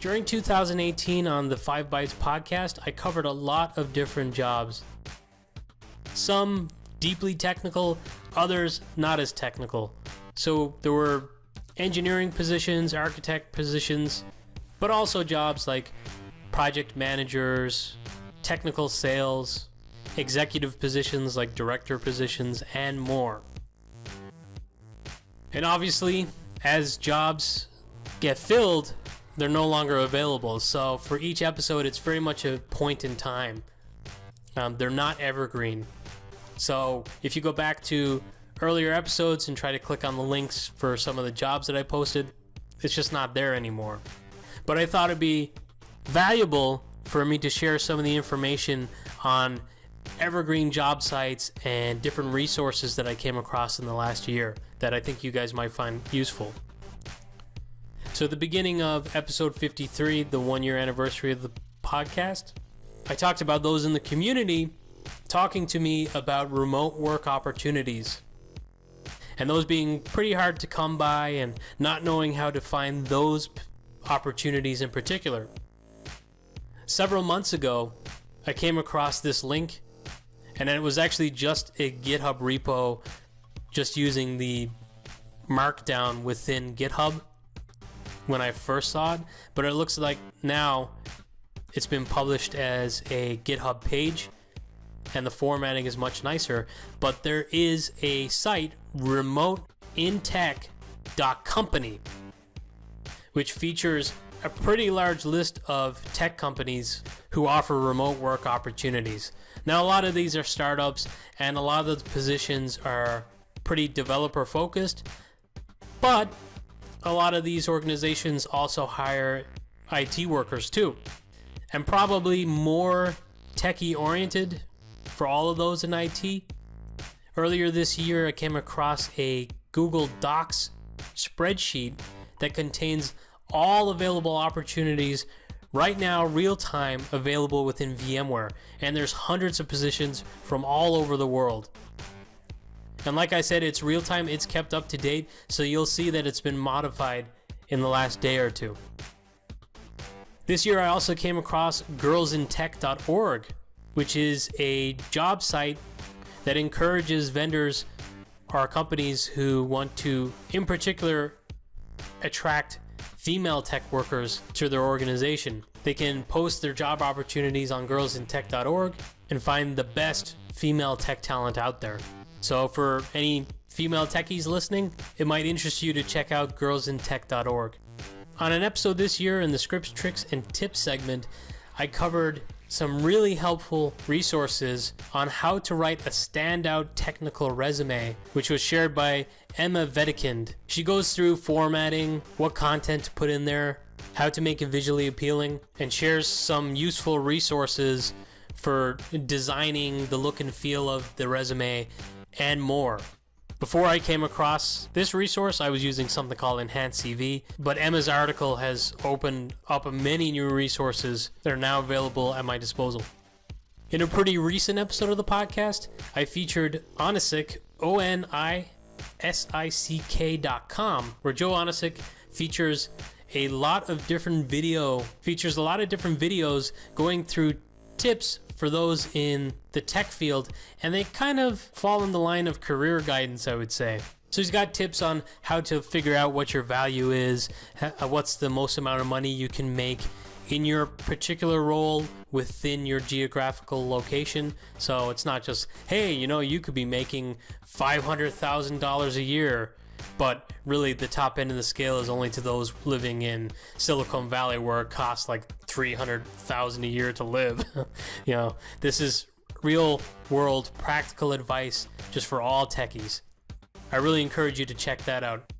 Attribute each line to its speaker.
Speaker 1: During 2018 on the 5 Bytes podcast, I covered a lot of different jobs. Some deeply technical, others not as technical. So there were engineering positions, architect positions, but also jobs like project managers, technical sales, executive positions like director positions, and more. And obviously, as jobs get filled, they're no longer available. So for each episode, it's very much a point in time. They're not evergreen. So if you go back to earlier episodes and try to click on the links for some of the jobs that I posted, it's just not there anymore. But I thought it'd be valuable for me to share some of the information on evergreen job sites and different resources that I came across in the last year that I think you guys might find useful. So at the beginning of episode 53, the 1-year anniversary of the podcast, I talked about those in the community talking to me about remote work opportunities, and those being pretty hard to come by and not knowing how to find those opportunities in particular. Several months ago, I came across this link, and it was actually just a GitHub repo, just using the markdown within GitHub when I first saw it, but it looks like now it's been published as a GitHub page, and the formatting is much nicer. But there is a site, remoteintech.company, which features a pretty large list of tech companies who offer remote work opportunities. Now, a lot of these are startups, and a lot of the positions are pretty developer focused, but a lot of these organizations also hire IT workers too, and probably more techie oriented for all of those in IT. Earlier this year, I came across a Google Docs spreadsheet that contains all available opportunities right now, real time, available within VMware, and there's hundreds of positions from all over the world. And like I said, it's real time, it's kept up to date, so you'll see that it's been modified in the last day or two. This year I also came across girlsintech.org, which is a job site that encourages vendors or companies who want to, in particular, attract female tech workers to their organization. They can post their job opportunities on girlsintech.org and find the best female tech talent out there. So for any female techies listening, it might interest you to check out girlsintech.org. On an episode this year in the Scripts, Tricks, and Tips segment, I covered some really helpful resources on how to write a standout technical resume, which was shared by Emma Wedekind. She goes through formatting, what content to put in there, how to make it visually appealing, and shares some useful resources for designing the look and feel of the resume and more. Before I came across this resource, I was using something called Enhanced CV, but Emma's article has opened up many new resources that are now available at my disposal. In a pretty recent episode of the podcast, I featured Onisic, ONISICK.com, where Joe Onisic features a lot of different videos going through tips for those in the tech field, and they kind of fall in the line of career guidance, I would say. So he's got tips on how to figure out what your value is, what's the most amount of money you can make in your particular role within your geographical location. So it's not just, hey, you could be making $500,000 a year, but really the top end of the scale is only to those living in Silicon Valley, where it costs like $300,000 a year to live. This is real world practical advice just for all techies. I really encourage you to check that out.